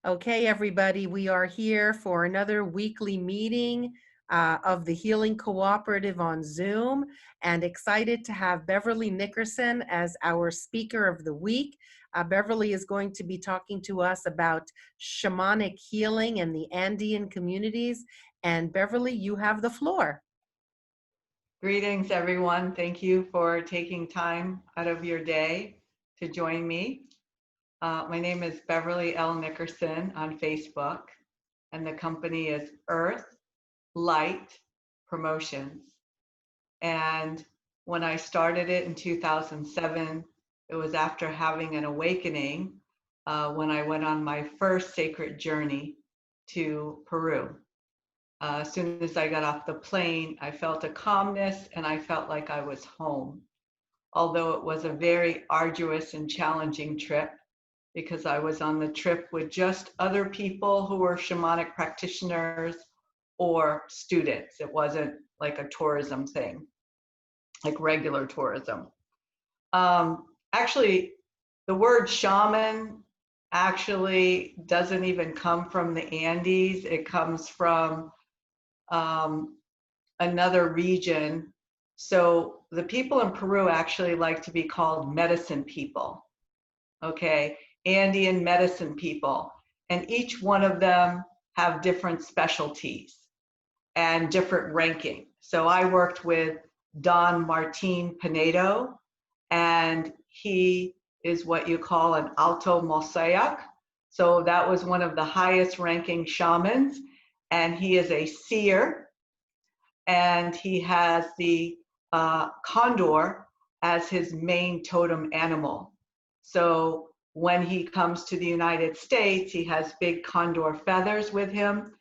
Okay, everybody, we are here for another weekly meeting of the Healing Cooperative on Zoom, and excited to have Beverly Nickerson as our speaker of the week. Beverly is going to be talking to us about shamanic healing in the Andean communities. And Beverly, you have the floor. Greetings, everyone. Thank you for taking time out of your day to join me. My name is Beverly L. Nickerson on Facebook, and the company is Earth Light Promotions. And when I started it in 2007, it was after having an awakening when I went on my first sacred journey to Peru. As soon as I got off the plane, I felt a calmness and I felt like I was home. Although it was a very arduous and challenging trip, because I was on the trip with just other people who were shamanic practitioners or students. It wasn't like a tourism thing, like regular tourism. Actually, the word shaman actually doesn't even come from the Andes. It comes from another region. So the people in Peru actually like to be called medicine people, okay? Andean medicine people. And each one of them have different specialties and different ranking. So I worked with Don Martin Pinedo, and he is what you call an alto mosaic. So that was one of the highest ranking shamans, and he is a seer, and he has the condor as his main totem animal. So when he comes to the United States, he has big condor feathers with him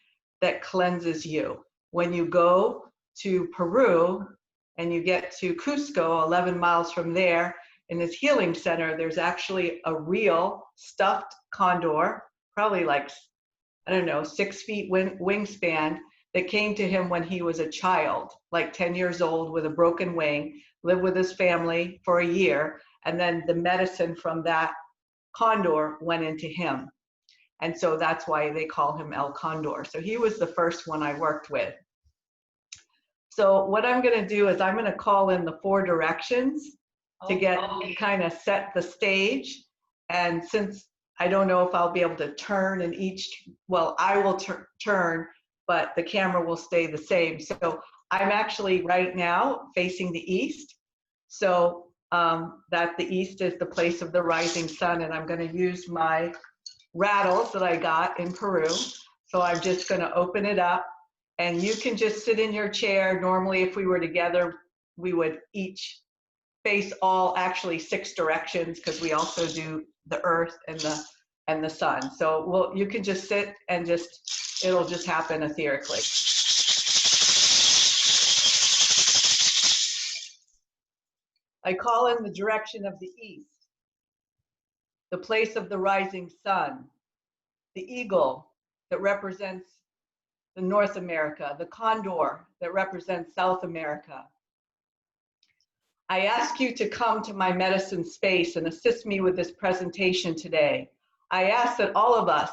that cleanses you. When you go to Peru and you get to Cusco, 11 miles from there, in his healing center, there's actually a real stuffed condor, probably like, I don't know, 6 feet wingspan, that came to him when he was a child, like 10 years old with a broken wing, lived with his family for a year, and then the medicine from that condor went into him. And so that's why they call him El Condor. So he was the first one I worked with. So what I'm going to do is I'm going to call in the 4 directions to get kind of set the stage. And since I don't know if I'll be able to turn in each, well, I will turn, but the camera will stay the same. So I'm actually right now facing the east. So that the east is the place of the rising sun, and I'm going to use my rattles that I got in Peru. So I'm just going to open it up, and you can just sit in your chair. Normally, if we were together, we would each face all actually 6 directions, because we also do the earth and the sun. So you can just sit and it'll just happen etherically. I call in the direction of the east, the place of the rising sun, the eagle that represents the North America, the condor that represents South America. I ask you to come to my medicine space and assist me with this presentation today. I ask that all of us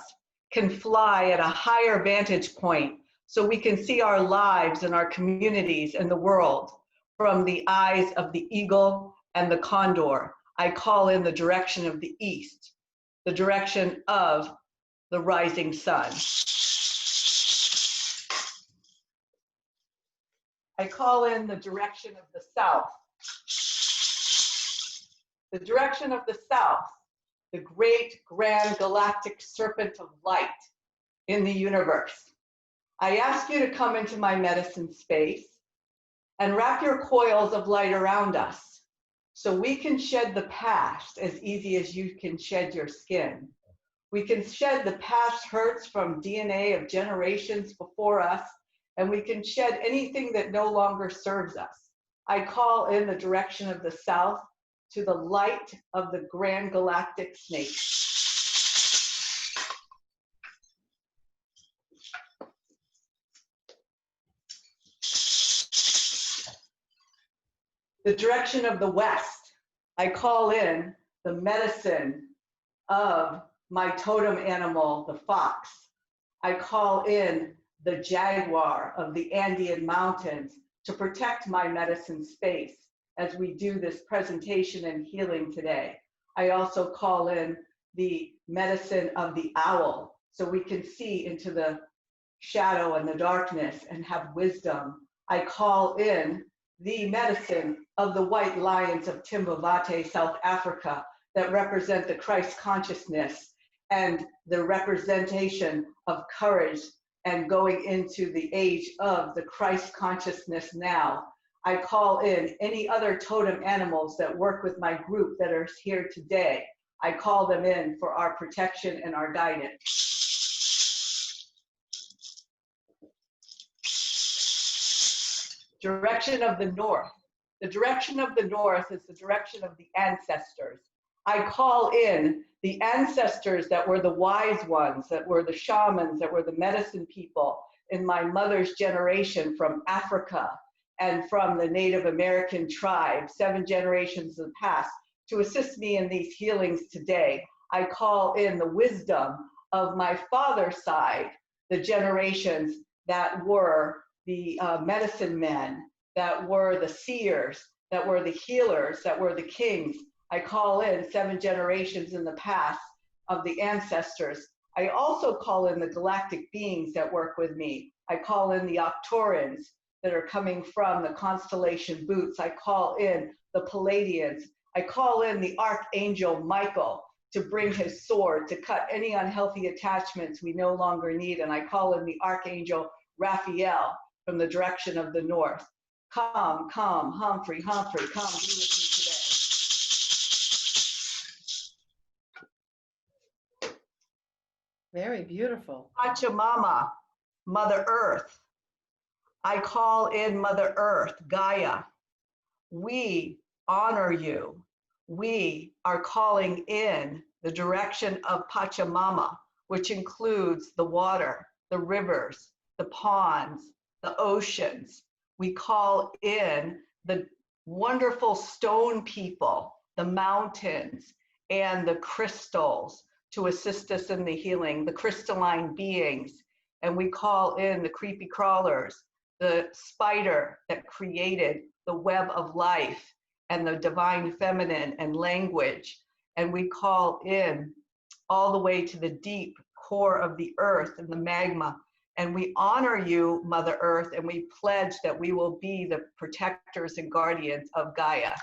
can fly at a higher vantage point so we can see our lives and our communities and the world from the eyes of the eagle and the condor. I call in the direction of the east, the direction of the rising sun. I call in the direction of the south, the direction of the south, the great grand galactic serpent of light in the universe. I ask you to come into my medicine space and wrap your coils of light around us so we can shed the past as easy as you can shed your skin. We can shed the past hurts from DNA of generations before us, and we can shed anything that no longer serves us. I call in the direction of the south to the light of the grand galactic snake. The direction of the west, I call in the medicine of my totem animal, the fox. I call in the jaguar of the Andean mountains to protect my medicine space as we do this presentation and healing today. I also call in the medicine of the owl so we can see into the shadow and the darkness and have wisdom. I call in the medicine of the white lions of Timbavate, South Africa, that represent the Christ consciousness and the representation of courage and going into the age of the Christ consciousness now. I call in any other totem animals that work with my group that are here today. I call them in for our protection and our guidance. Direction of the north. The direction of the north is the direction of the ancestors. I call in the ancestors that were the wise ones, that were the shamans, that were the medicine people in my mother's generation from Africa and from the Native American tribe, 7 generations in the past, to assist me in these healings today. I call in the wisdom of my father's side, the generations that were the medicine men, that were the seers, that were the healers, that were the kings. I call in 7 generations in the past of the ancestors. I also call in the galactic beings that work with me. I call in the Octorans that are coming from the constellation Boots. I call in the Palladians. I call in the Archangel Michael to bring his sword to cut any unhealthy attachments we no longer need. And I call in the Archangel Raphael from the direction of the north. Come, come, Humphrey, Humphrey, come be with me today. Very beautiful. Pachamama, Mother Earth. I call in Mother Earth, Gaia. We honor you. We are calling in the direction of Pachamama, which includes the water, the rivers, the ponds, the oceans. We call in the wonderful stone people, the mountains, and the crystals to assist us in the healing, the crystalline beings. And we call in the creepy crawlers, the spider that created the web of life, and the divine feminine and language. And we call in all the way to the deep core of the earth and the magma. And we honor you, Mother Earth, and we pledge that we will be the protectors and guardians of Gaia.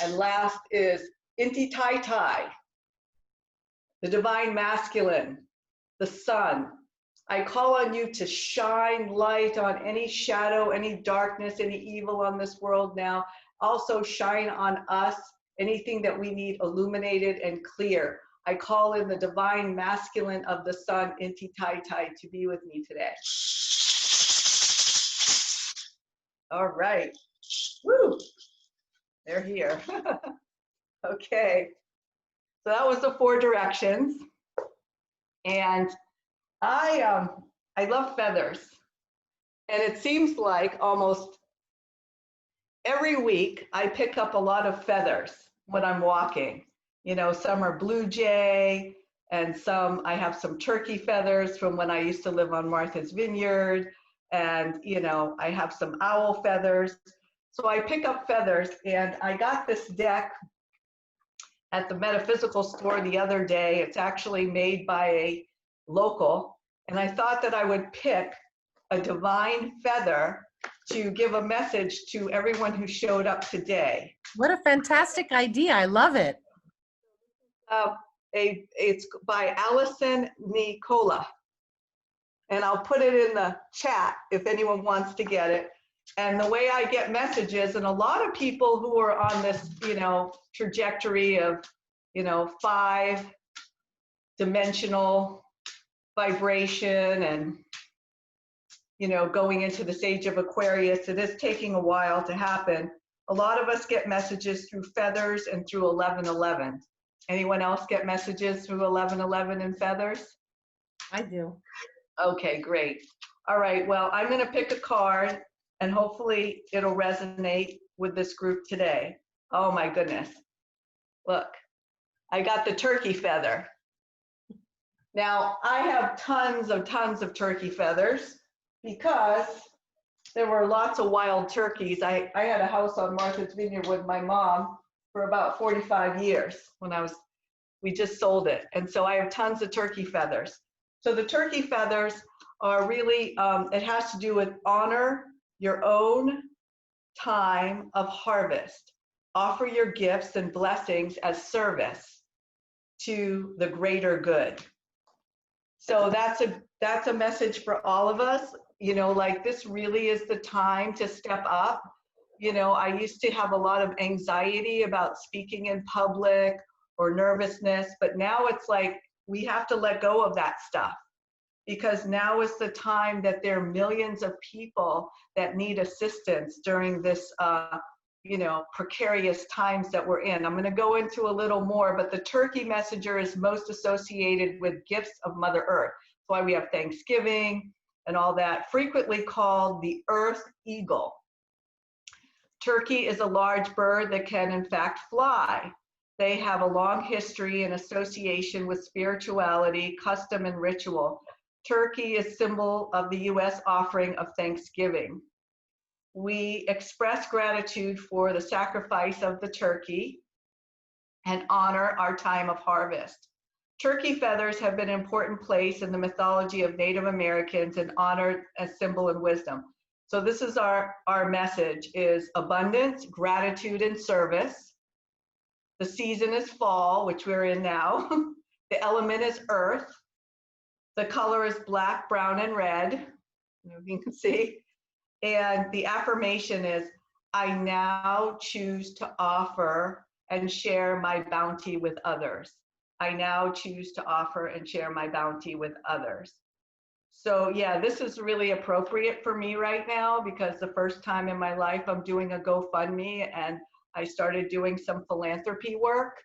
And last is Inti Tai Tai, the divine masculine, the sun. I call on you to shine light on any shadow, any darkness, any evil on this world now. Also shine on us, anything that we need illuminated and clear. I call in the divine masculine of the sun, Inti Tai Tai, to be with me today. All right. Woo! They're here. Okay. So that was the 4 directions. And I love feathers. And it seems like almost every week I pick up a lot of feathers when I'm walking. You know, some are blue jay, and I have some turkey feathers from when I used to live on Martha's Vineyard, and, you know, I have some owl feathers. So I pick up feathers, and I got this deck at the metaphysical store the other day. It's actually made by a local, and I thought that I would pick a divine feather to give a message to everyone who showed up today. What a fantastic idea. I love it. It's by Allison Nicola, and I'll put it in the chat if anyone wants to get it. And the way I get messages, and a lot of people who are on this, you know, trajectory of, you know, 5-dimensional vibration and, you know, going into the stage of Aquarius, it is taking a while to happen. A lot of us get messages through feathers and through 1111. Anyone else get messages through 1111 and feathers? I do. Okay, great. All right, well, I'm going to pick a card, and hopefully it'll resonate with this group today. Oh my goodness. Look, I got the turkey feather. Now, I have tons of turkey feathers because there were lots of wild turkeys. I had a house on Martha's Vineyard with my mom for about 45 years we just sold it. And so I have tons of turkey feathers. So the turkey feathers are really, it has to do with honor your own time of harvest. Offer your gifts and blessings as service to the greater good. So that's a message for all of us. You know, like this really is the time to step up. You know, I used to have a lot of anxiety about speaking in public or nervousness, but now it's like we have to let go of that stuff, because now is the time that there are millions of people that need assistance during this you know, precarious times that we're in. I'm going to go into a little more, but the turkey messenger is most associated with gifts of Mother Earth. That's why we have Thanksgiving and all that, frequently called the earth eagle. Turkey is a large bird that can in fact fly. They have a long history and association with spirituality, custom, and ritual. Turkey is symbol of the U.S. offering of Thanksgiving. We express gratitude for the sacrifice of the turkey and honor our time of harvest. Turkey feathers have been an important place in the mythology of Native Americans and honored as symbol of wisdom. So this is our message is abundance, gratitude, and service. The season is fall, which we're in now. The element is earth. The color is black, brown, and red. You can see. And the affirmation is, I now choose to offer and share my bounty with others. I now choose to offer and share my bounty with others. So yeah, this is really appropriate for me right now, because the first time in my life I'm doing a GoFundMe, and I started doing some philanthropy work.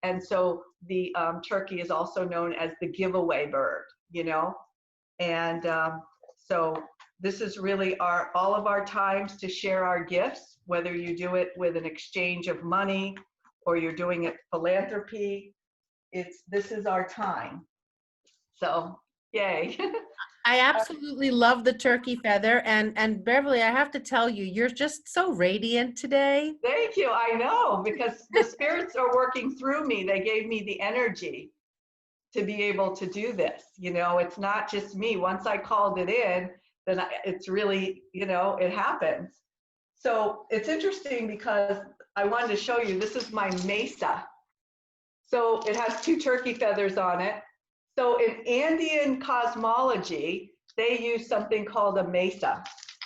And so the turkey is also known as the giveaway bird, you know? And so this is really all of our times to share our gifts, whether you do it with an exchange of money or you're doing it philanthropy. This is our time. So yay. I absolutely love the turkey feather. And Beverly, I have to tell you, you're just so radiant today. Thank you. I know, because the spirits are working through me. They gave me the energy to be able to do this. You know, it's not just me. Once I called it in, then it's really, you know, it happens. So it's interesting because I wanted to show you, this is my mesa. So it has 2 turkey feathers on it. So in Andean cosmology, they use something called a mesa.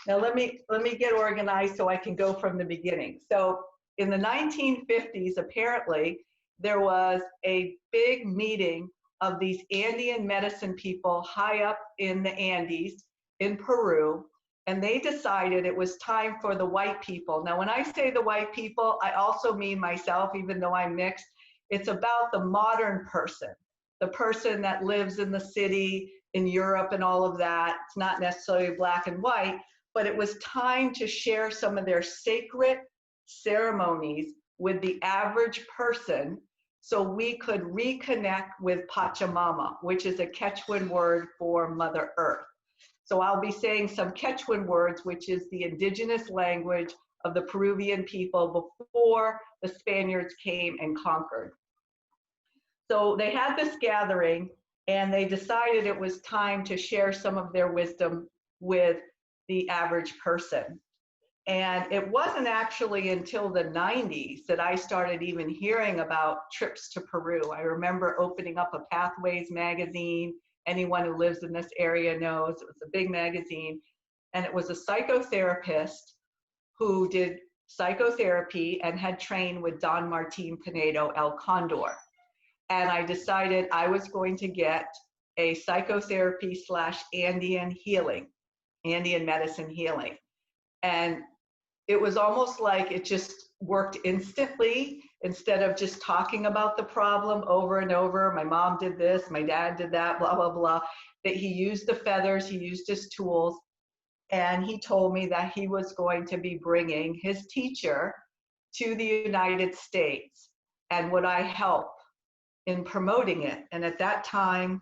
Now let me get organized so I can go from the beginning. So in the 1950s, apparently, there was a big meeting of these Andean medicine people high up in the Andes in Peru, and they decided it was time for the white people. Now, when I say the white people, I also mean myself, even though I'm mixed. It's about the modern person, the person that lives in the city, in Europe and all of that. It's not necessarily black and white, but it was time to share some of their sacred ceremonies with the average person, so we could reconnect with Pachamama, which is a Quechuan word for Mother Earth. So I'll be saying some Quechuan words, which is the indigenous language of the Peruvian people before the Spaniards came and conquered. So they had this gathering, and they decided it was time to share some of their wisdom with the average person. And it wasn't actually until the 90s that I started even hearing about trips to Peru. I remember opening up a Pathways magazine. Anyone who lives in this area knows it was a big magazine. And it was a psychotherapist who did psychotherapy and had trained with Don Martin Pinedo El Condor. And I decided I was going to get a psychotherapy / Andean healing, Andean medicine healing. And it was almost like it just worked instantly. Instead of just talking about the problem over and over, my mom did this, my dad did that, blah, blah, blah, that he used the feathers, he used his tools, and he told me that he was going to be bringing his teacher to the United States, and would I help in promoting it. And at that time,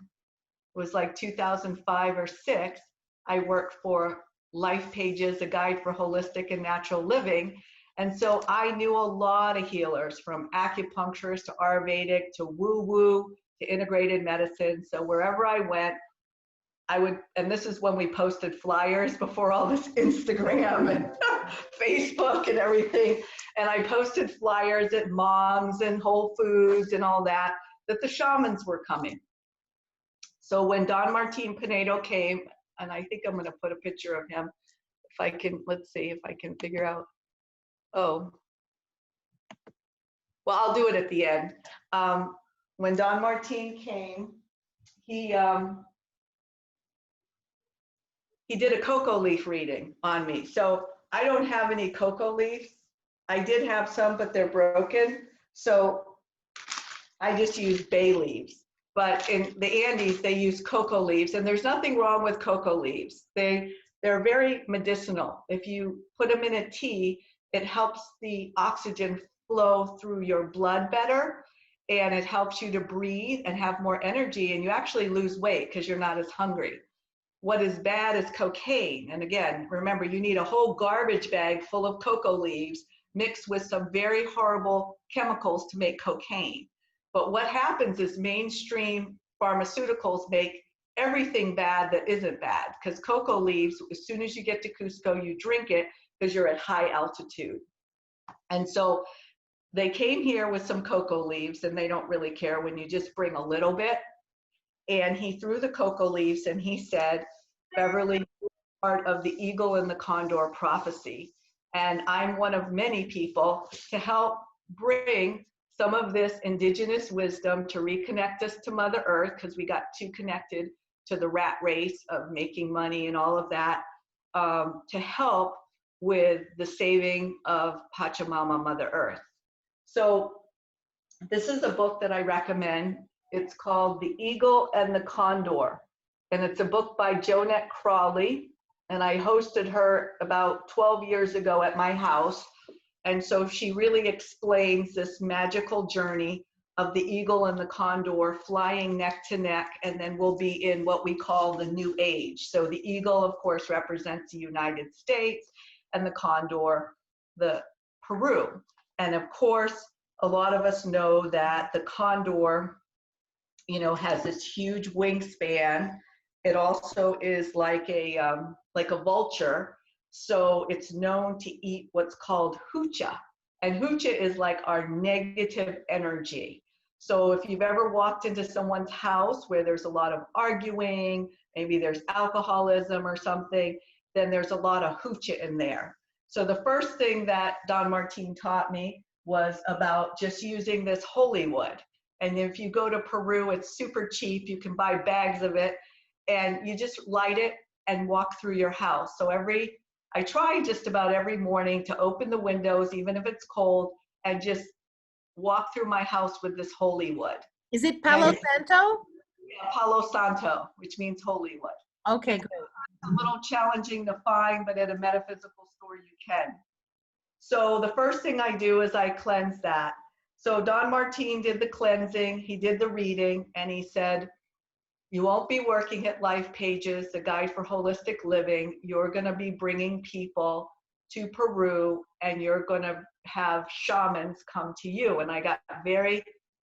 it was like 2005 or 6, I worked for Life Pages, a guide for holistic and natural living. And so I knew a lot of healers, from acupuncturists to Ayurvedic to woo-woo to integrated medicine. So wherever I went, I would, and this is when we posted flyers before all this Instagram and Facebook and everything. And I posted flyers at Moms and Whole Foods and all that the shamans were coming. So when Don Martin Pinedo came, and I think I'm going to put a picture of him, if I can, let's see if I can figure out. Oh, well, I'll do it at the end. When Don Martin came, he did a cocoa leaf reading on me. So I don't have any cocoa leaves. I did have some, but they're broken. So I just use bay leaves. But in the Andes, they use cocoa leaves, and there's nothing wrong with cocoa leaves. They're very medicinal. If you put them in a tea, it helps the oxygen flow through your blood better, and it helps you to breathe and have more energy, and you actually lose weight because you're not as hungry. What is bad is cocaine. And again, remember, you need a whole garbage bag full of cocoa leaves mixed with some very horrible chemicals to make cocaine. But what happens is mainstream pharmaceuticals make everything bad that isn't bad, because cocoa leaves, as soon as you get to Cusco, you drink it because you're at high altitude. And so they came here with some cocoa leaves, and they don't really care when you just bring a little bit. And he threw the cocoa leaves and he said, Beverly, you're part of the eagle and the condor prophecy. And I'm one of many people to help bring some of this indigenous wisdom to reconnect us to Mother Earth, because we got too connected to the rat race of making money and all of that, to help with the saving of Pachamama, Mother Earth. So this is a book that I recommend. It's called The Eagle and the Condor, and it's a book by Jonette Crawley, and I hosted her about 12 years ago at my house. And so she really explains this magical journey of the eagle and the condor flying neck to neck, and then we'll be in what we call the new age. So the eagle, of course, represents the United States, and the condor, the Peru. And of course, a lot of us know that the condor, you know, has this huge wingspan. It also is like a vulture. So it's known to eat what's called hucha. And hucha is like our negative energy. So if you've ever walked into someone's house where there's a lot of arguing, maybe there's alcoholism or something, then there's a lot of hucha in there. So the first thing that Don Martin taught me was about just using this holy wood. And if you go to Peru, it's super cheap. You can buy bags of it, and you just light it and walk through your house. So I try just about every morning to open the windows, even if it's cold, and just walk through my house with this holy wood. Is it Palo Santo? Yeah, Palo Santo, which means holy wood. Okay, great. It's a little challenging to find, but at a metaphysical store you can. So the first thing I do is I cleanse that. So Don Martin did the cleansing, he did the reading, and he said, you won't be working at Life Pages, the guide for holistic living. You're going to be bringing people to Peru, and you're going to have shamans come to you. And I got very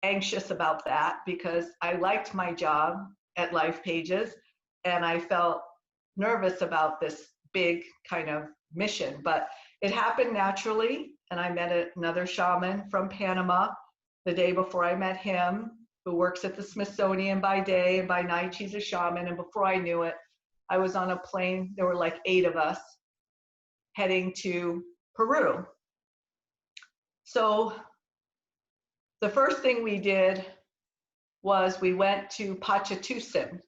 anxious about that because I liked my job at Life Pages, and I felt nervous about this big kind of mission. But it happened naturally, and I met another shaman from Panama the day before I met him, who works at the Smithsonian by day, and by night she's a shaman. And before I knew it, I was on a plane. There were like 8 of us heading to Peru. So the first thing we did was we went to Pachatusin,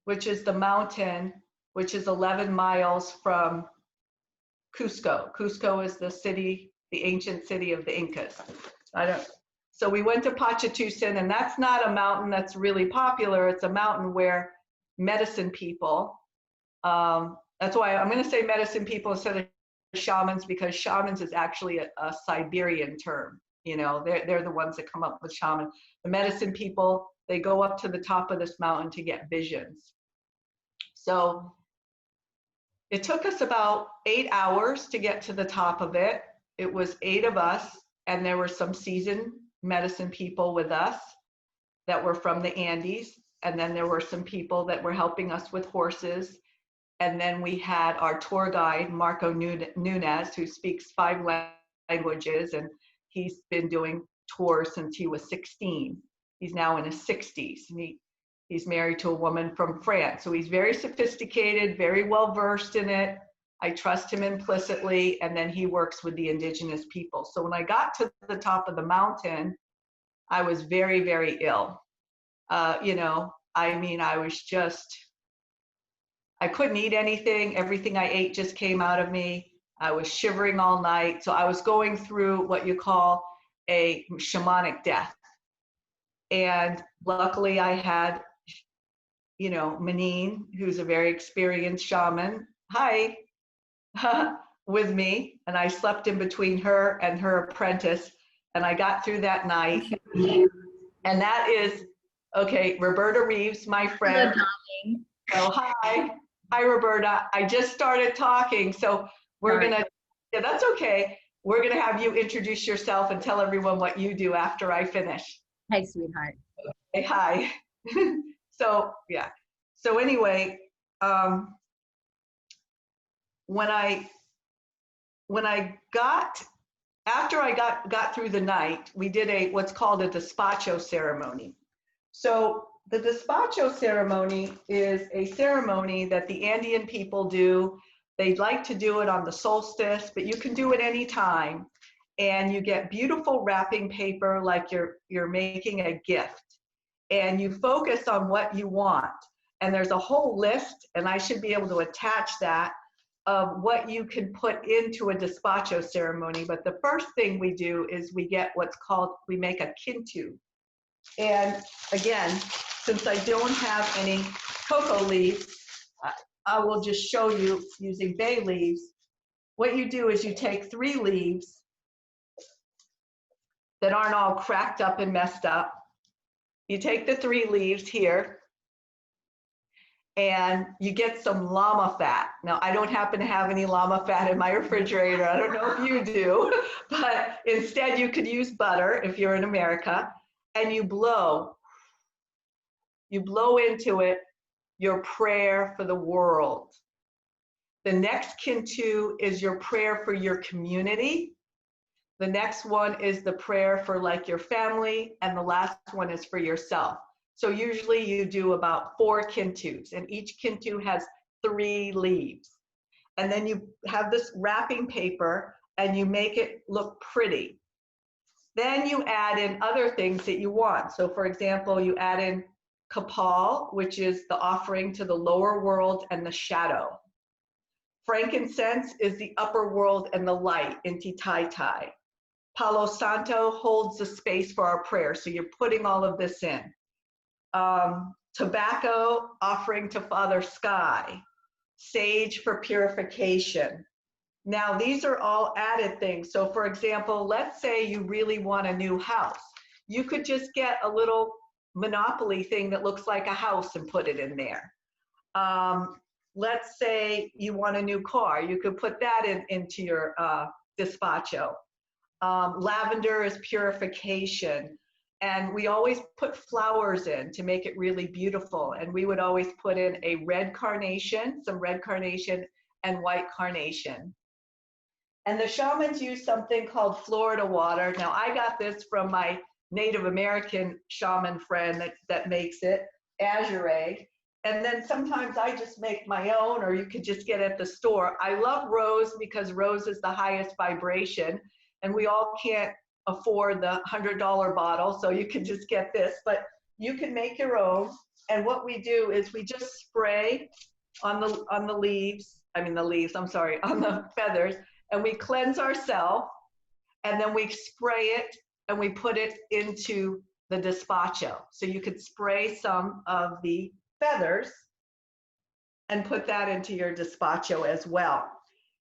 which is the mountain, which is 11 miles from Cusco. Cusco is the city, the ancient city of the Incas. So we went to Pachatusin, and that's not a mountain that's really popular. It's a mountain where medicine people, that's why I'm going to say medicine people instead of shamans, because shamans is actually a Siberian term. You know, they're the ones that come up with shaman. The medicine people, they go up to the top of this mountain to get visions. So it took us about 8 hours to get to the top of it. It was 8 of us, and there were some seasoned medicine people with us that were from the Andes. And then there were some people that were helping us with horses. And then we had our tour guide, Marco Nunez, who speaks 5 languages, and he's been doing tours since he was 16. He's now in his 60s, and he's married to a woman from France. So he's very sophisticated, very well versed in it. I trust him implicitly, and then he works with the indigenous people. So when I got to the top of the mountain, I was very, very ill. You know, I mean, I was just, I couldn't eat anything. Everything I ate just came out of me. I was shivering all night. So I was going through what you call a shamanic death. And luckily I had, you know, Manine, who's a very experienced shaman, hi, with me. And I slept in between her and her apprentice. And I got through that night. And that is, okay, Roberta Reeves, my friend. Hello, so hi. Hi, Roberta. I just started talking, so we're going to, yeah, that's okay. We're going to have you introduce yourself and tell everyone what you do after I finish. Hey, sweetheart. Okay, hi. So, yeah. So anyway, when I got, after I got through the night, we did what's called a Despacio Ceremony. So the Despacio Ceremony is a ceremony that the Andean people do. They like to do it on the solstice, but you can do it anytime. And you get beautiful wrapping paper like you're making a gift. And you focus on what you want. And there's a whole list, and I should be able to attach that, of what you can put into a Despacio ceremony. But the first thing we do is we get what's called, we make a kintu. And again, since I don't have any cocoa leaves, I will just show you using bay leaves. What you do is you take 3 leaves that aren't all cracked up and messed up. You take the 3 leaves here, and you get some llama fat. Now, I don't happen to have any llama fat in my refrigerator. I don't know if you do, but instead you could use butter if you're in America, and you blow into it your prayer for the world. The next kintu is your prayer for your community. The next one is the prayer for like your family, and the last one is for yourself. So usually you do about 4 kintus, and each kintu has 3 leaves. And then you have this wrapping paper and you make it look pretty. Then you add in other things that you want. So for example, you add in kapal, which is the offering to the lower world and the shadow. Frankincense is the upper world and the light in Titicaca. Palo Santo holds the space for our prayer. So you're putting all of this in. Tobacco, offering to Father Sky. Sage for purification. Now, these are all added things. So for example, let's say you really want a new house. You could just get a little Monopoly thing that looks like a house and put it in there. Let's say you want a new car. You could put that into your Despacio. Lavender is purification. And we always put flowers in to make it really beautiful. And we would always put in a red carnation, some red carnation, and white carnation. And the shamans use something called Florida water. Now, I got this from my Native American shaman friend that makes it, Azure. And then sometimes I just make my own, or you could just get it at the store. I love rose because rose is the highest vibration, and we all can't afford the $100 bottle, so you can just get this, but you can make your own. And what we do is we just spray on the leaves, on the feathers, and we cleanse ourselves, and then we spray it and we put it into the Despacio. So you could spray some of the feathers and put that into your Despacio as well.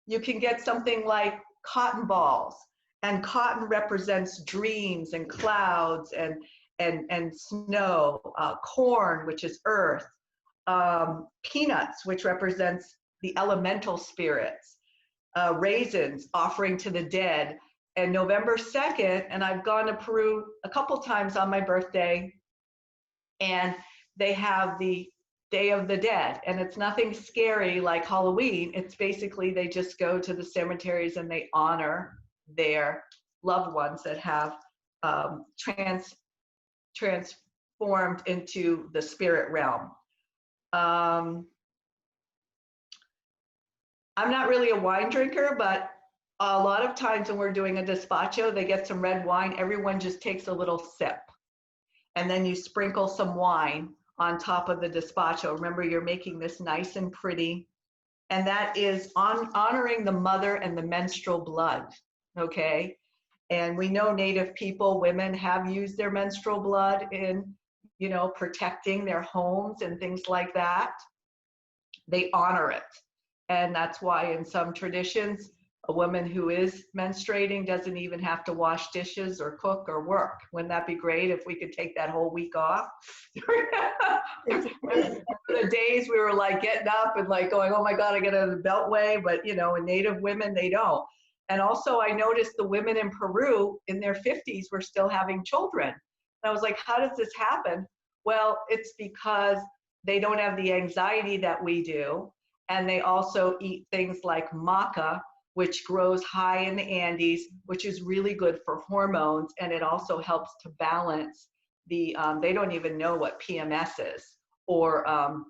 You can get something like cotton balls, And cotton represents dreams and clouds and snow, corn, which is earth, peanuts, which represents the elemental spirits, raisins, offering to the dead. And November 2nd, and I've gone to Peru a couple times on my birthday, and they have the Day of the Dead. And it's nothing scary like Halloween. It's basically they just go to the cemeteries and they honor their loved ones that have transformed into the spirit realm. I'm not really a wine drinker, but a lot of times when we're doing a despacho, they get some red wine. Everyone just takes a little sip. And then you sprinkle some wine on top of the despacho. Remember, you're making this nice and pretty. And that is honoring the mother and the menstrual blood, okay? And we know Native people, women have used their menstrual blood in, you know, protecting their homes and things like that. They honor it. And that's why in some traditions, a woman who is menstruating doesn't even have to wash dishes or cook or work. Wouldn't that be great if we could take that whole week off? The days we were like getting up and like going, oh my God, I get out of the beltway. But you know, in Native women, they don't. And also I noticed the women in Peru in their 50s were still having children. And I was like, how does this happen? Well, it's because they don't have the anxiety that we do. And they also eat things like maca, which grows high in the Andes, which is really good for hormones. And it also helps to balance the, they don't even know what PMS is, or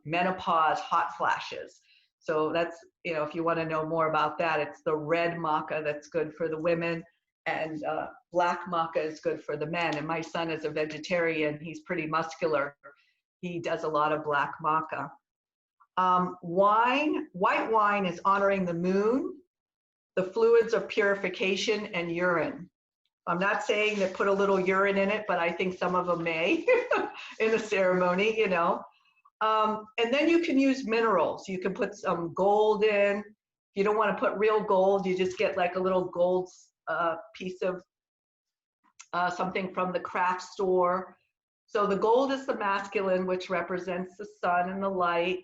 menopause, hot flashes. So that's, you know, if you want to know more about that, it's the red maca that's good for the women, and black maca is good for the men. And my son is a vegetarian. He's pretty muscular. He does a lot of black maca. White wine is honoring the moon, the fluids of purification, and urine. I'm not saying that put a little urine in it, but I think some of them may in the ceremony, you know. And then you can use minerals. You can put some gold in. If you don't want to put real gold, you just get like a little gold piece of something from the craft store. So the gold is the masculine, which represents the sun and the light,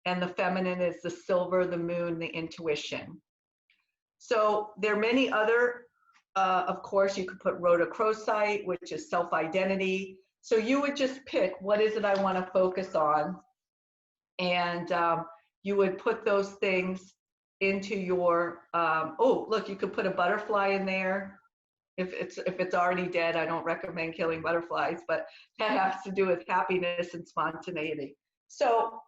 and the feminine is the silver, the moon, the intuition. So there are many other, of course, you could put rhodochrosite, which is self-identity. So you would just pick, what is it I want to focus on? And you would put those things into your, oh, look, you could put a butterfly in there. If it's already dead, I don't recommend killing butterflies, but that has to do with happiness and spontaneity. So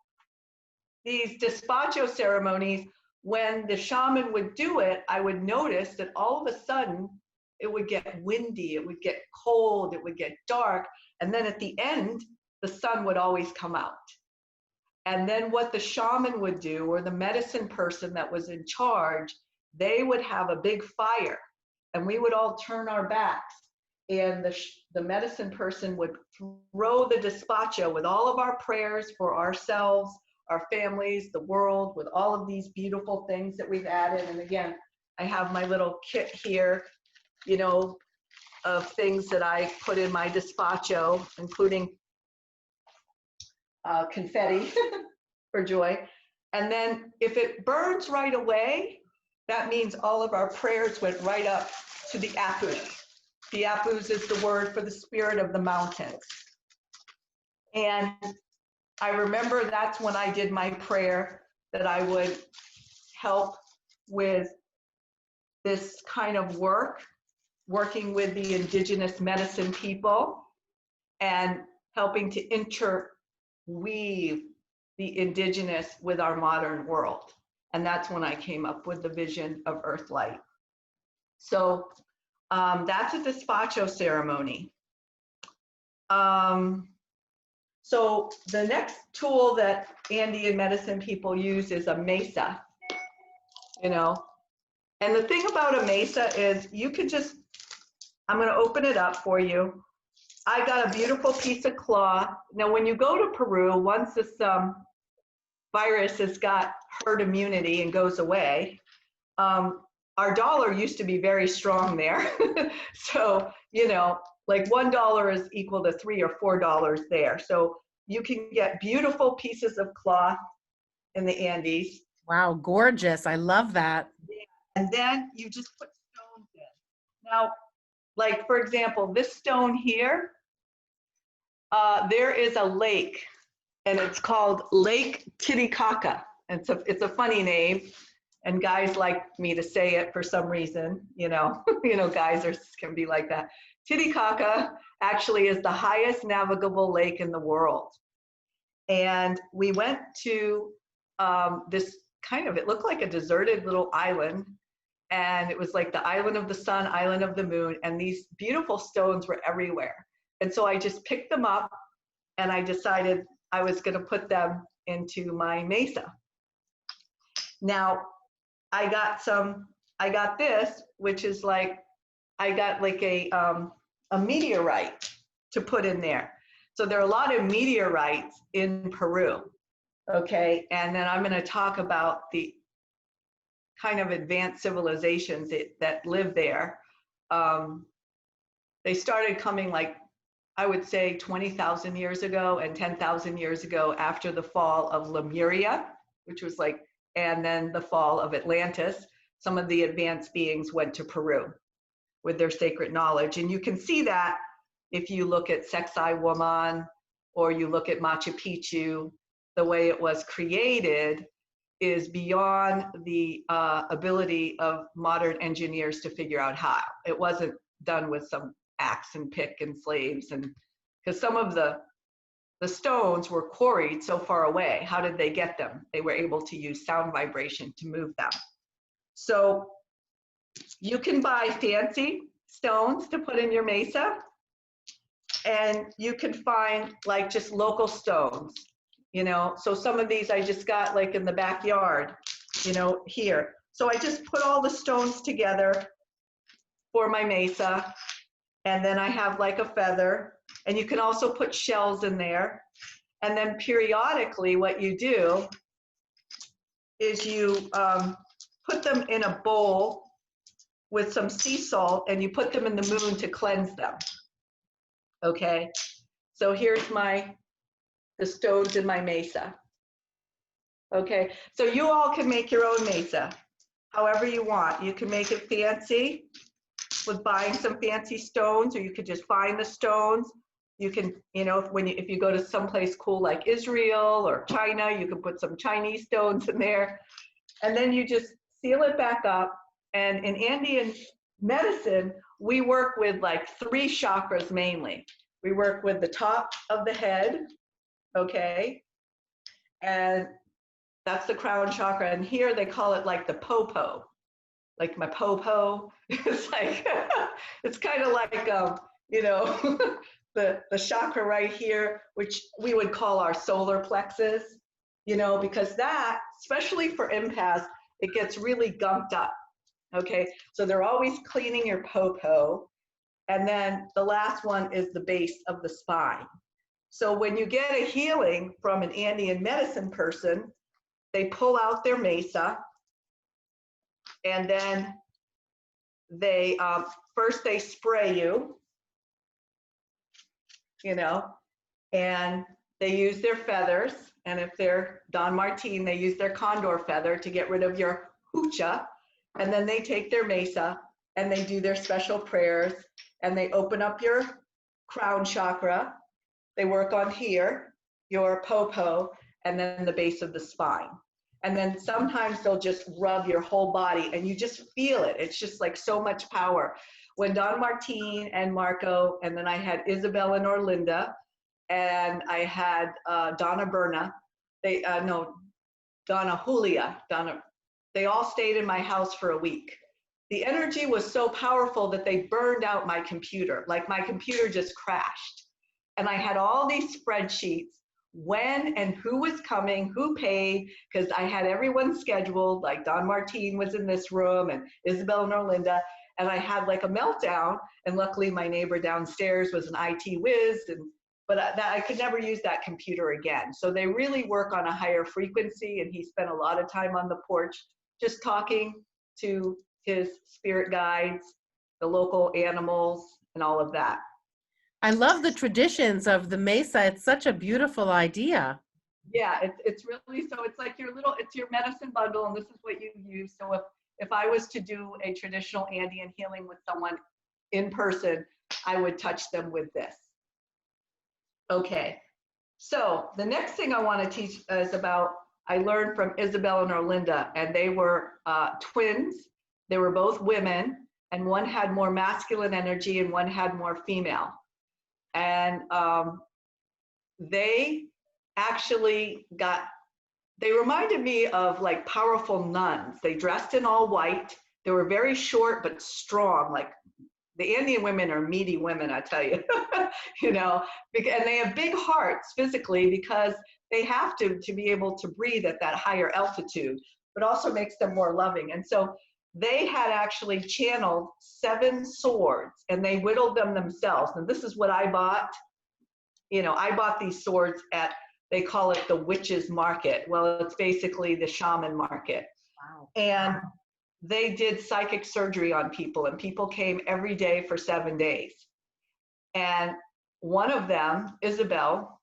these despacho ceremonies, when the shaman would do it, I would notice that all of a sudden it would get windy, it would get cold, it would get dark. And then at the end, the sun would always come out. And then what the shaman would do, or the medicine person that was in charge, they would have a big fire, and we would all turn our backs. And the medicine person would throw the despacho with all of our prayers for ourselves, our families, the world, with all of these beautiful things that we've added. And again, I have my little kit here, you know, of things that I put in my despacho, including confetti for joy. And then if it burns right away, that means all of our prayers went right up to the apus. The apus is the word for the spirit of the mountains. And I remember that's when I did my prayer, that I would help with this kind of work, working with the indigenous medicine people and helping to interweave the indigenous with our modern world. And that's when I came up with the vision of Earthlight. So that's a despacho ceremony. So the next tool that Andean medicine people use is a mesa, you know. And the thing about a mesa is you could just, I'm going to open it up for you. I got a beautiful piece of cloth. Now, when you go to Peru, once this virus has got herd immunity and goes away, our dollar used to be very strong there. So, you know, like $1 is equal to $3 or $4 there. So you can get beautiful pieces of cloth in the Andes. Wow, gorgeous. I love that. And then you just put stones in. Now, like for example, this stone here, there is a lake, and it's called Lake Titicaca. It's a funny name, and guys like me to say it for some reason. You know, guys can be like that. Titicaca actually is the highest navigable lake in the world, and we went to this kind of, it looked like a deserted little island, and it was like the island of the sun, island of the moon, and these beautiful stones were everywhere. And so I just picked them up, and I decided I was going to put them into my mesa. Now, I got this, which is like, I got like a meteorite to put in there. So there are a lot of meteorites in Peru, okay? And then I'm going to talk about the kind of advanced civilizations that live there. They started coming, like, I would say 20,000 years ago and 10,000 years ago after the fall of Lemuria, which was like, and then the fall of Atlantis. Some of the advanced beings went to Peru with their sacred knowledge. And you can see that if you look at Sexai Woman or you look at Machu Picchu, the way it was created is beyond the ability of modern engineers to figure out how. It wasn't done with some axe and pick and slaves, and because some of the stones were quarried so far away. How did they get them? They were able to use sound vibration to move them. So you can buy fancy stones to put in your mesa, and you can find like just local stones, you know. So some of these I just got like in the backyard, you know, here. So I just put all the stones together for my mesa, and then I have like a feather, and you can also put shells in there. And then periodically what you do is you put them in a bowl with some sea salt, and you put them in the moon to cleanse them. Okay, so here's the stones in my mesa. Okay, so you all can make your own mesa however you want. You can make it fancy with buying some fancy stones, or you could just find the stones. You can, you know, if you go to someplace cool like Israel or China, you can put some Chinese stones in there, and then you just seal it back up. And in Andean medicine, we work with like 3 chakras mainly. We work with the top of the head, okay, and that's the crown chakra. And here they call it like the popo, like my popo. It's like, it's kind of like, you know, the chakra right here, which we would call our solar plexus, you know, because that, especially for empaths, it gets really gunked up. Okay, so they're always cleaning your popo. And then the last one is the base of the spine. So when you get a healing from an Andean medicine person, they pull out their mesa, and then they first they spray you, you know, and they use their feathers. And if they're Don Martin, they use their condor feather to get rid of your hucha. And then they take their mesa and they do their special prayers, and they open up your crown chakra. They work on here, your popo, and then the base of the spine. And then sometimes they'll just rub your whole body, and you just feel it. It's just like so much power. When Don Martin and Marco, and then I had Isabel and Orlinda, and I had Donna Berna, Donna Julia, they all stayed in my house for a week. The energy was so powerful that they burned out my computer. Like my computer just crashed. And I had all these spreadsheets, when and who was coming, who paid, because I had everyone scheduled, like Don Martin was in this room and Isabel and Orlinda, and I had like a meltdown, and luckily my neighbor downstairs was an IT whiz, but I could never use that computer again. So they really work on a higher frequency, and he spent a lot of time on the porch just talking to his spirit guides, the local animals, and all of that. I love the traditions of the mesa. It's such a beautiful idea. Yeah, it's really, so it's like it's your medicine bundle, and this is what you use. So if I was to do a traditional Andean healing with someone in person, I would touch them with this. Okay, so the next thing I want to teach is about, I learned from Isabel and Orlinda, and they were twins. They were both women, and one had more masculine energy and one had more female. And they actually they reminded me of like powerful nuns. They dressed in all white. They were very short but strong. Like the Andean women are meaty women, I tell you. You know, and they have big hearts physically because they have to be able to breathe at that higher altitude, but also makes them more loving. And so they had actually channeled 7 swords, and they whittled them themselves. And this is what I bought. You know, I bought these swords at, they call it the witches market. Well, it's basically the shaman market. Wow. And they did psychic surgery on people, and people came every day for 7 days. And one of them, Isabel,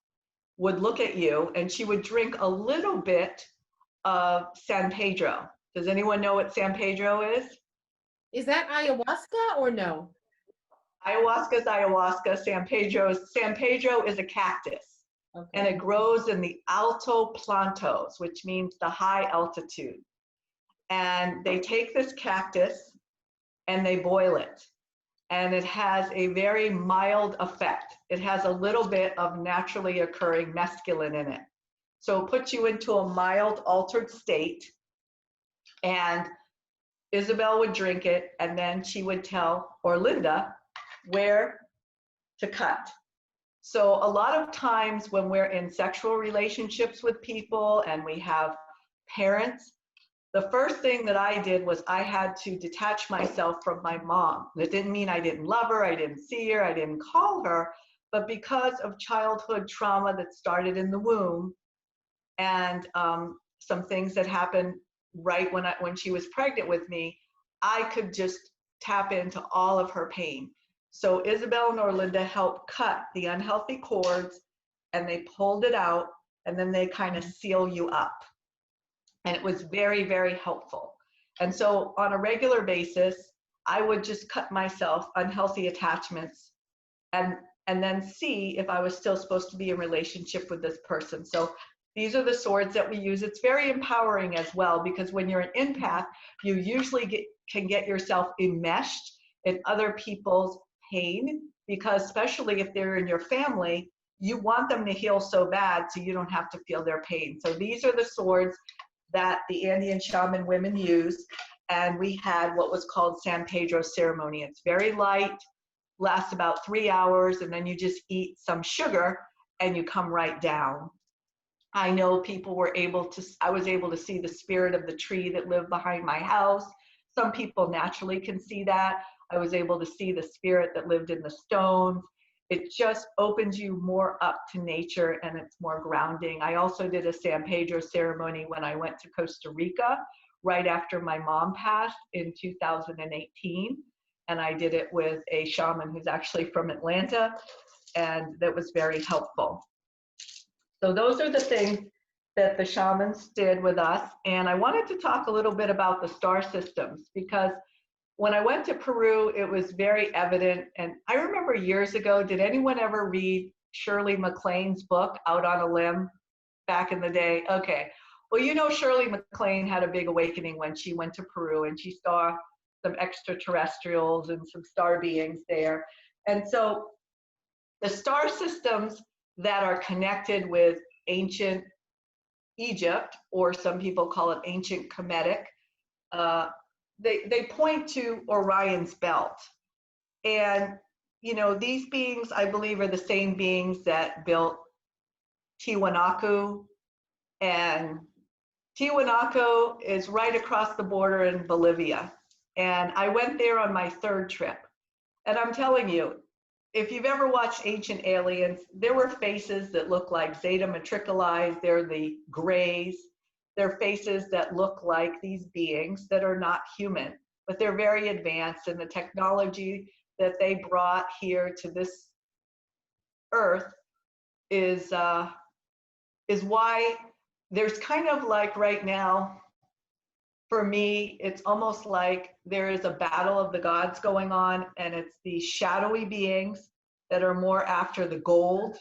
would look at you and she would drink a little bit of San Pedro. Does anyone know what San Pedro is? Is that ayahuasca or no? Ayahuasca is ayahuasca. San Pedro is a cactus. Okay. And it grows in the alto plantos, which means the high altitude. And they take this cactus and they boil it. And it has a very mild effect. It has a little bit of naturally occurring mescaline in it. So it puts you into a mild altered state. And Isabel would drink it, and then she would tell Orlinda where to cut. So a lot of times when we're in sexual relationships with people and we have parents, the first thing that I did was I had to detach myself from my mom. That didn't mean I didn't love her, I didn't see her, I didn't call her, but because of childhood trauma that started in the womb and some things that happened right when she was pregnant with me, I could just tap into all of her pain. So Isabel and Orlinda helped cut the unhealthy cords, and they pulled it out, and then they kind of seal you up. And it was very, very helpful. And so on a regular basis, I would just cut myself unhealthy attachments and then see if I was still supposed to be in relationship with this person. So these are the swords that we use. It's very empowering as well, because when you're an empath, you usually can get yourself enmeshed in other people's pain, because especially if they're in your family, you want them to heal so bad so you don't have to feel their pain. So these are the swords that the Andean shaman women use. And we had what was called San Pedro Ceremony. It's very light, lasts about 3 hours, and then you just eat some sugar and you come right down. I know people were I was able to see the spirit of the tree that lived behind my house. Some people naturally can see that. I was able to see the spirit that lived in the stones. It just opens you more up to nature, and it's more grounding. I also did a San Pedro ceremony when I went to Costa Rica right after my mom passed in 2018. And I did it with a shaman who's actually from Atlanta, and that was very helpful. So those are the things that the shamans did with us. And I wanted to talk a little bit about the star systems, because when I went to Peru, it was very evident. And I remember years ago, did anyone ever read Shirley MacLaine's book, Out on a Limb, back in the day? Okay. Well, you know, Shirley MacLaine had a big awakening when she went to Peru, and she saw some extraterrestrials and some star beings there. And so the star systems that are connected with ancient Egypt, or some people call it ancient Kemetic, they point to Orion's belt. And, you know, these beings, I believe, are the same beings that built Tiwanaku. And Tiwanaku is right across the border in Bolivia. And I went there on my 3rd trip. And I'm telling you, if you've ever watched Ancient Aliens, there were faces that look like Zeta Matriculi. They're the grays. They're faces that look like these beings that are not human. but they're very advanced, and the technology that they brought here to this earth is why there's kind of like right now, for me, it's almost like there is a battle of the gods going on, and it's these shadowy beings that are more after the gold,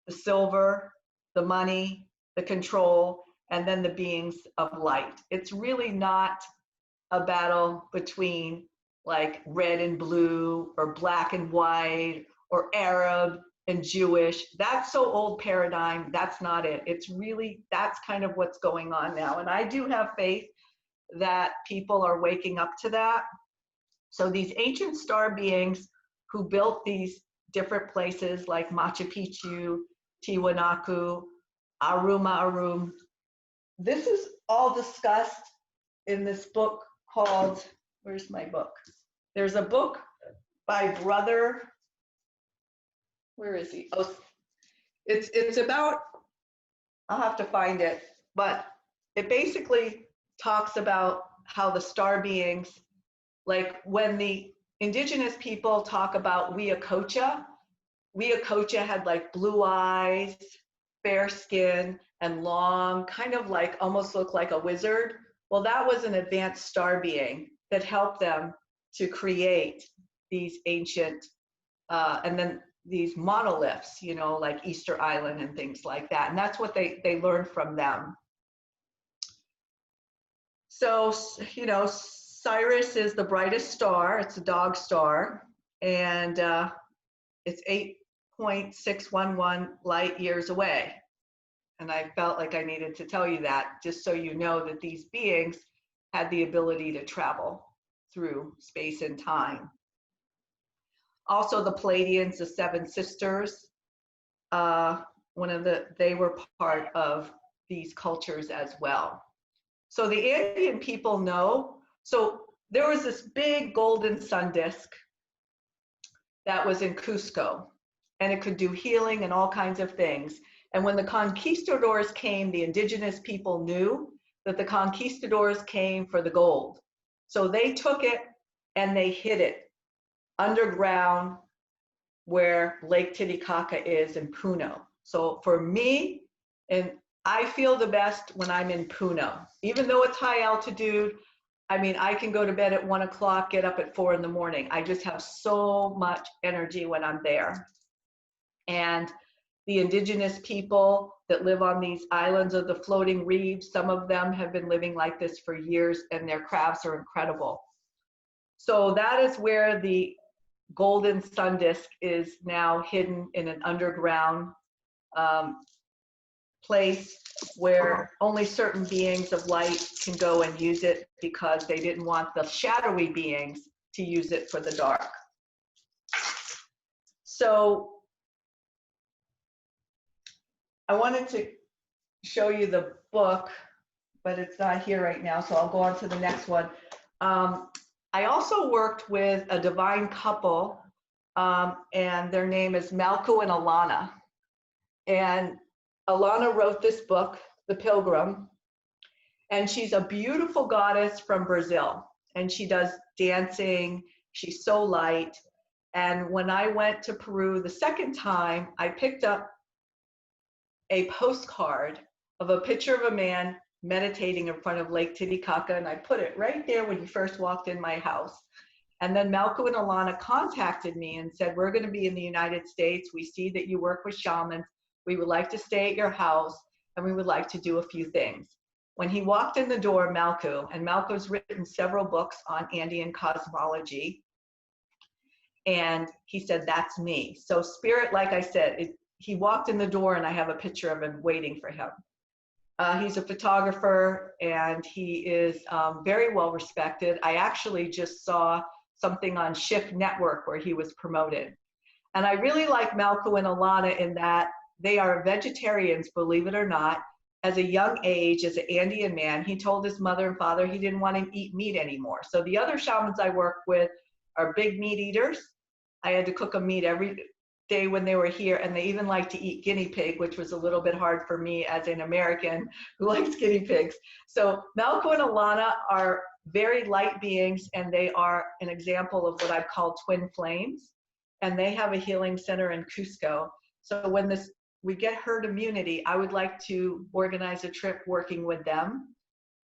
the silver, the money, the control, and then the beings of light. It's really not a battle between like red and blue or black and white or Arab and Jewish. That's so old paradigm. That's not it. It's really, that's kind of what's going on now. And I do have faith that people are waking up to that. So these ancient star beings who built these different places like Machu Picchu, Tiwanaku, Arum, this is all discussed in this book called, where's my book? There's a book by Brother, where is he? Oh, it's about, I'll have to find it, but it basically talks about how the star beings, like when the indigenous people talk about Huicocha had like blue eyes, fair skin, and long, kind of like almost looked like a wizard. Well, that was an advanced star being that helped them to create these ancient, and then these monoliths, you know, like Easter Island and things like that. And that's what they learned from them. So, you know, Sirius is the brightest star. It's a dog star, and it's 8.611 light years away. And I felt like I needed to tell you that, just so you know that these beings had the ability to travel through space and time. Also, the Pleiadians, the seven sisters, they were part of these cultures as well. So the Andean people know. So there was this big golden sun disk that was in Cusco, and it could do healing and all kinds of things. And when the conquistadors came, the indigenous people knew that the conquistadors came for the gold. So they took it and they hid it underground where Lake Titicaca is in Puno. So for me, and I feel the best when I'm in Puno. Even though it's high altitude, I mean, I can go to bed at 1 o'clock, get up at 4 in the morning. I just have so much energy when I'm there. And the indigenous people that live on these islands of the floating reefs, some of them have been living like this for years, and their crafts are incredible. So that is where the golden sun disk is now hidden in an underground place where only certain beings of light can go and use it, because they didn't want the shadowy beings to use it for the dark. So I wanted to show you the book, but it's not here right now, so I'll go on to the next one. I also worked with a divine couple, and their name is Malku and Alana. And Alana wrote this book, The Pilgrim, and she's a beautiful goddess from Brazil, and she does dancing. She's so light. And when I went to Peru the second time, I picked up a postcard of a picture of a man meditating in front of Lake Titicaca, and I put it right there when you first walked in my house. And then Malku and Alana contacted me and said, we're going to be in the United States. We see that you work with shamans. We would like to stay at your house, and we would like to do a few things. When he walked in the door, Malku, and Malku's written several books on Andean cosmology, and he said, that's me. So Spirit, like I said, he walked in the door, and I have a picture of him waiting for him. He's a photographer, and he is very well respected. I actually just saw something on Shift Network where he was promoted. And I really like Malku and Alana in that they are vegetarians, believe it or not. As a young age, as an Andean man, he told his mother and father he didn't want to eat meat anymore. So the other shamans I work with are big meat eaters. I had to cook them meat every day when they were here, and they even like to eat guinea pig, which was a little bit hard for me as an American who likes guinea pigs. So Malku and Alana are very light beings, and they are an example of what I call twin flames. And they have a healing center in Cusco. So when we get herd immunity, I would like to organize a trip working with them,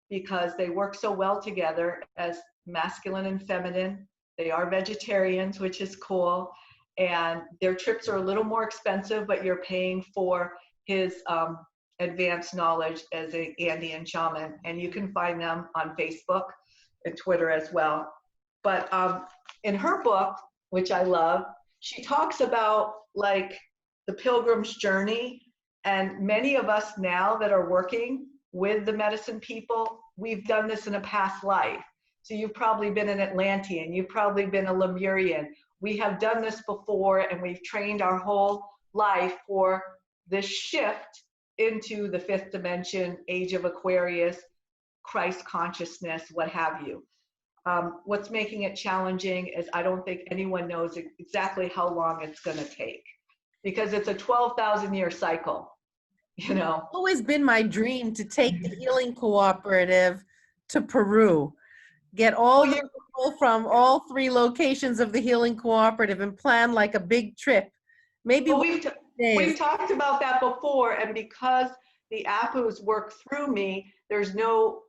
because they work so well together as masculine and feminine. They are vegetarians, which is cool. And their trips are a little more expensive, but you're paying for his advanced knowledge as an Andean shaman. And you can find them on Facebook and Twitter as well. But in her book, which I love, she talks about like the pilgrim's journey. And many of us now that are working with the medicine people, we've done this in a past life. So you've probably been an Atlantean, you've probably been a Lemurian. We have done this before, and we've trained our whole life for this shift into the fifth dimension, age of Aquarius, Christ consciousness, what have you. What's making it challenging is I don't think anyone knows exactly how long it's going to take, because it's a 12,000 year cycle. You know, Always been my dream to take the Healing Cooperative to Peru, get all the people from all 3 locations of the Healing Cooperative and plan like a big trip. Maybe well, we've talked about that before, and because the Apus work through me, there's no,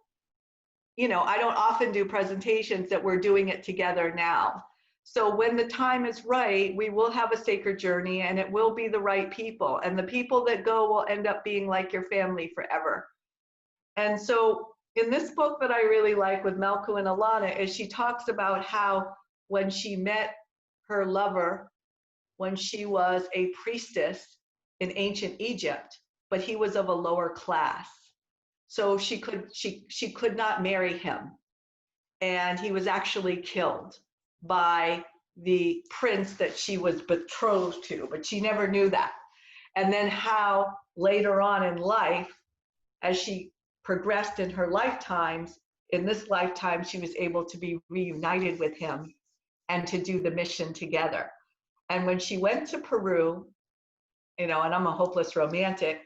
you know, I don't often do presentations that we're doing it together now. So when the time is right, we will have a sacred journey, and it will be the right people. And the people that go will end up being like your family forever. And so in this book that I really like with Melku and Alana is she talks about how when she met her lover, when she was a priestess in ancient Egypt, but he was of a lower class. So she could not marry him. And he was actually killed by the prince that she was betrothed to, but she never knew that. And then how later on in life, as she progressed in her lifetimes, in this lifetime, she was able to be reunited with him and to do the mission together. And when she went to Peru, you know, and I'm a hopeless romantic,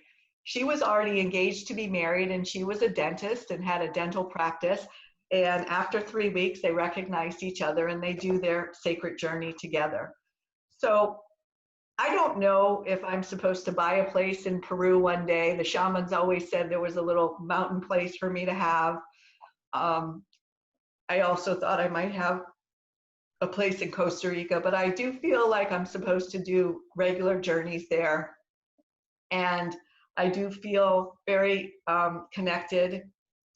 she was already engaged to be married, and she was a dentist and had a dental practice. And after 3 weeks, they recognized each other and they do their sacred journey together. So I don't know if I'm supposed to buy a place in Peru one day. The shamans always said there was a little mountain place for me to have. I also thought I might have a place in Costa Rica, but I do feel like I'm supposed to do regular journeys there. And I do feel very connected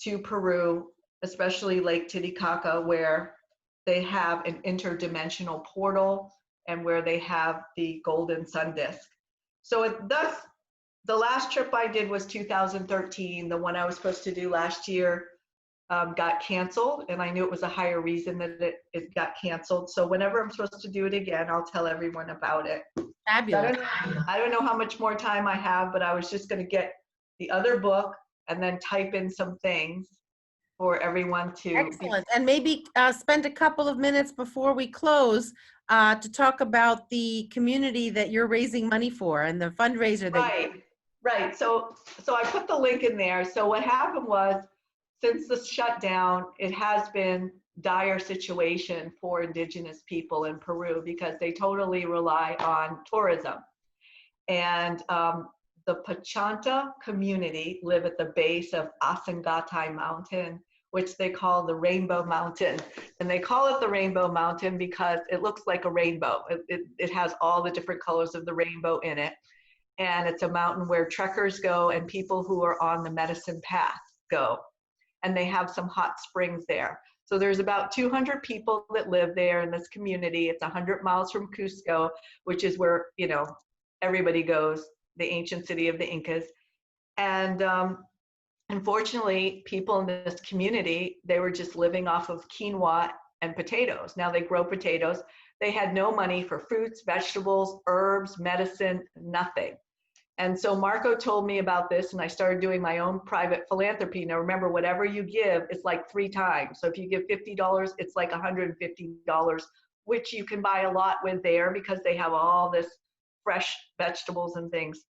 to Peru, especially Lake Titicaca, where they have an interdimensional portal and where they have the golden sun disk. So thus, the last trip I did was 2013. The one I was supposed to do last year got canceled, and I knew it was a higher reason that it got canceled. So whenever I'm supposed to do it again, I'll tell everyone about it. Fabulous. I don't know how much more time I have, but I was just going to get the other book and then type in some things for everyone to. Excellent. And maybe spend a couple of minutes before we close to talk about the community that you're raising money for and the fundraiser that Right. So I put the link in there. So what happened was, since the shutdown, it has been dire situation for indigenous people in Peru because they totally rely on tourism. And the Pachanta community live at the base of Asangatai Mountain, which they call the Rainbow Mountain. And they call it the Rainbow Mountain because it looks like a rainbow. It has all the different colors of the rainbow in it. And it's a mountain where trekkers go and people who are on the medicine path go. And they have some hot springs there. So there's about 200 people that live there in this community. It's 100 miles from Cusco, which is where, you know, everybody goes, the ancient city of the Incas. And unfortunately, people in this community, they were just living off of quinoa and potatoes. Now they grow potatoes. They had no money for fruits, vegetables, herbs, medicine, nothing. And so Marco told me about this, and I started doing my own private philanthropy. Now remember, whatever you give, it's like 3 times. So if you give $50, it's like $150, which you can buy a lot with there because they have all this fresh vegetables and things.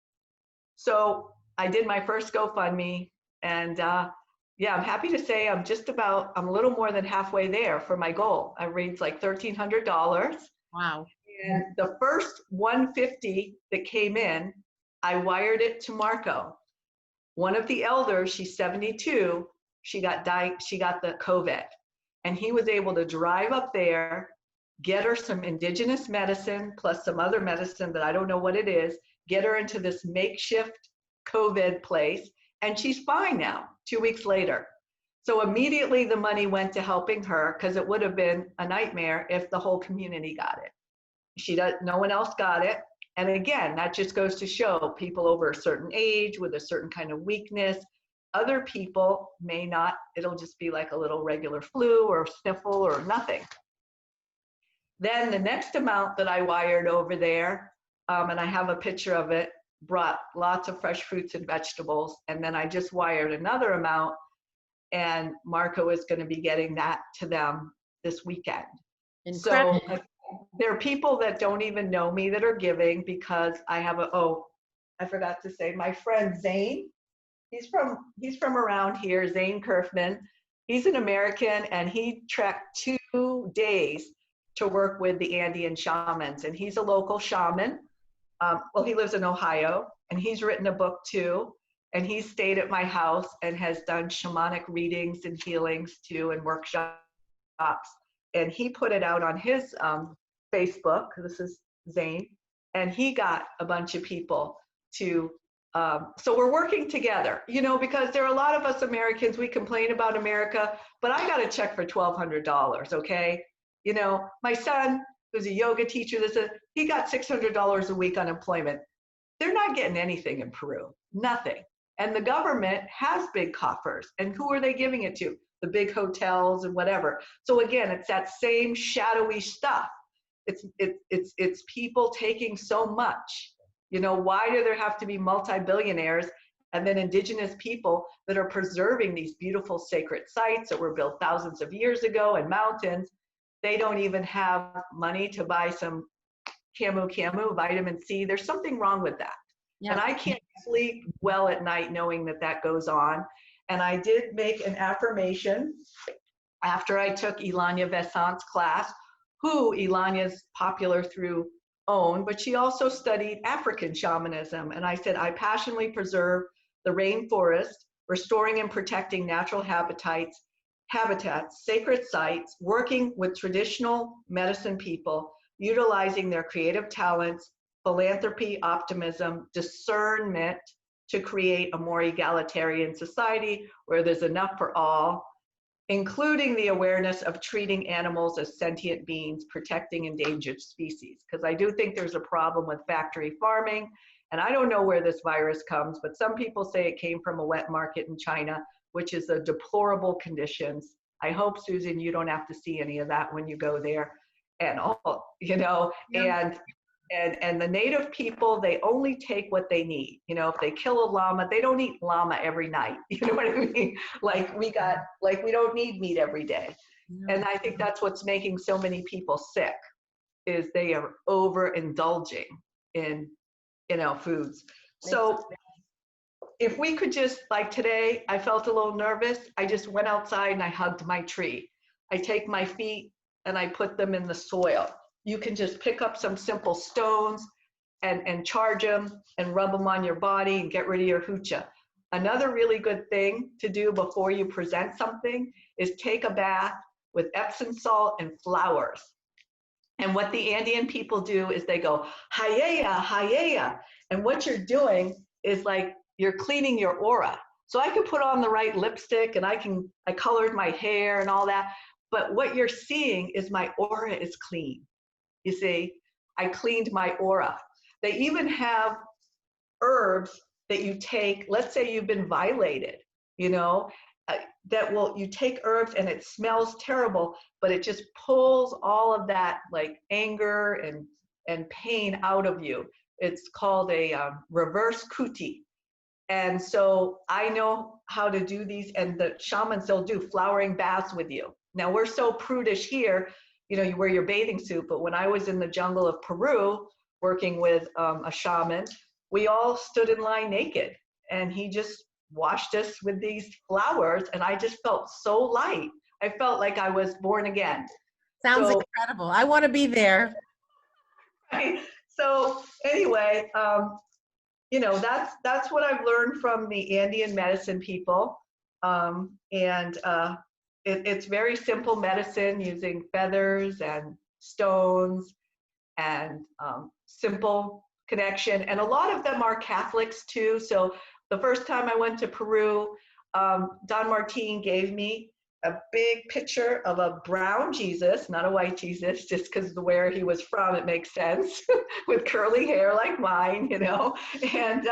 So I did my first GoFundMe, and Yeah, I'm happy to say I'm a little more than halfway there for my goal. I raised like $1,300. Wow. And the first 150 that came in, I wired it to Marco. One of the elders, she's 72, she got the COVID. And he was able to drive up there, get her some indigenous medicine plus some other medicine that I don't know what it is, get her into this makeshift COVID place, and she's fine now, 2 weeks later. So immediately the money went to helping her, because it would have been a nightmare if the whole community got it. No one else got it. And again, that just goes to show people over a certain age with a certain kind of weakness. Other people may not, it'll just be like a little regular flu or sniffle or nothing. Then the next amount that I wired over there, and I have a picture of it, brought lots of fresh fruits and vegetables. And then I just wired another amount, and Marco is going to be getting that to them this weekend. Incredible. So there are people that don't even know me that are giving, because I have I forgot to say, my friend Zane, he's from around here, Zane Kerfman. He's an American, and he trekked 2 days to work with the Andean shamans, and he's a local shaman. Well, he lives in Ohio, and he's written a book too, and he's stayed at my house and has done shamanic readings and healings too, and workshops. And he put it out on his Facebook. This is Zane, and he got a bunch of people to, so we're working together, because there are a lot of us Americans, we complain about America, but I got a check for $1,200, okay? My son, who's a yoga teacher, he got $600 a week unemployment. They're not getting anything in Peru, nothing. And the government has big coffers, and who are they giving it to? The big hotels and whatever. So again, it's that same shadowy stuff. It's people taking so much. Why do there have to be multi-billionaires and then indigenous people that are preserving these beautiful sacred sites that were built thousands of years ago, and mountains? They don't even have money to buy some camu, vitamin C. There's something wrong with that. Yeah. And I can't sleep well at night knowing that goes on. And I did make an affirmation after I took Ilanya Vesant's class, who Ilanya's popular through OWN, but she also studied African shamanism. And I said, I passionately preserve the rainforest, restoring and protecting natural habitats, sacred sites, working with traditional medicine people, utilizing their creative talents, philanthropy, optimism, discernment, to create a more egalitarian society where there's enough for all, including the awareness of treating animals as sentient beings, protecting endangered species. Because I do think there's a problem with factory farming, and I don't know where this virus comes, but some people say it came from a wet market in China, which is a deplorable conditions. I hope, Susan, you don't have to see any of that when you go there and all, yeah. And the native people, they only take what they need. If they kill a llama, they don't eat llama every night. You know what I mean? We don't need meat every day. Yeah. And I think that's what's making so many people sick, is they are overindulging in, foods. So if we could just, like today, I felt a little nervous. I just went outside and I hugged my tree. I take my feet and I put them in the soil. You can just pick up some simple stones and charge them and rub them on your body and get rid of your hoocha. Another really good thing to do before you present something is take a bath with Epsom salt and flowers. And what the Andean people do is they go, hayaya, hayaya. And what you're doing is like you're cleaning your aura. So I could put on the right lipstick and I colored my hair and all that. But what you're seeing is my aura is clean. You see, I cleaned my aura. They even have herbs that you take, let's say you've been violated, you take herbs and it smells terrible, but it just pulls all of that like anger and pain out of you. It's called a reverse kuti. And so I know how to do these, and the shamans, they'll do flowering baths with you. Now we're so prudish here, you wear your bathing suit, but when I was in the jungle of Peru working with a shaman, we all stood in line naked, and he just washed us with these flowers, and I just felt so light. I felt like I was born again. Sounds So, incredible. I want to be there. right? So anyway, you know, that's what I've learned from the Andean medicine people. It's very simple medicine using feathers and stones and simple connection. And a lot of them are Catholics too. So the first time I went to Peru, Don Martin gave me a big picture of a brown Jesus, not a white Jesus, just because of where he was from, it makes sense, with curly hair like mine, you know, and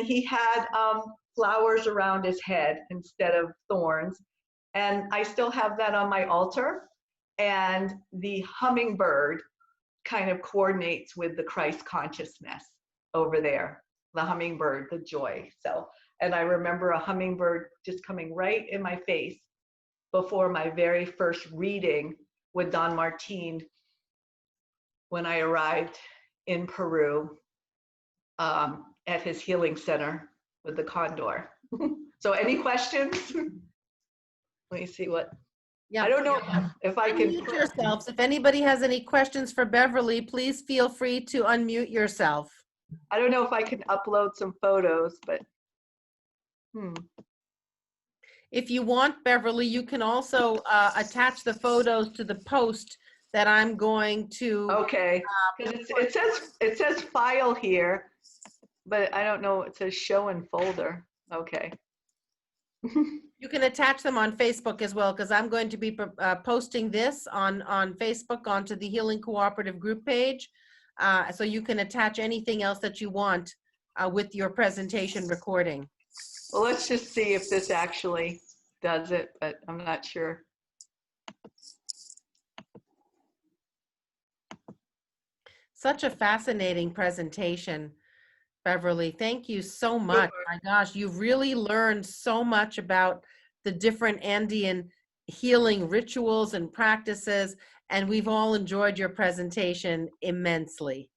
he had flowers around his head instead of thorns, and I still have that on my altar. And the hummingbird kind of coordinates with the Christ consciousness over there, the hummingbird, the joy. So, and I remember a hummingbird just coming right in my face before my very first reading with Don Martin when I arrived in Peru at his healing center with the condor. So any questions? Let me see what, Yeah. I don't know if I can. Unmute yourselves. If anybody has any questions for Beverly, please feel free to unmute yourself. I don't know if I can upload some photos, but If you want, Beverly, you can also attach the photos to the post that I'm going to. Okay, because it says file here, but I don't know, it says show in folder. Okay. You can attach them on Facebook as well, because I'm going to be posting this on Facebook onto the Healing Cooperative group page. So you can attach anything else that you want with your presentation recording. Well, let's just see if this actually does it, but I'm not sure. Such a fascinating presentation, Beverly. Thank you so much. My gosh, you've really learned so much about the different Andean healing rituals and practices, and we've all enjoyed your presentation immensely.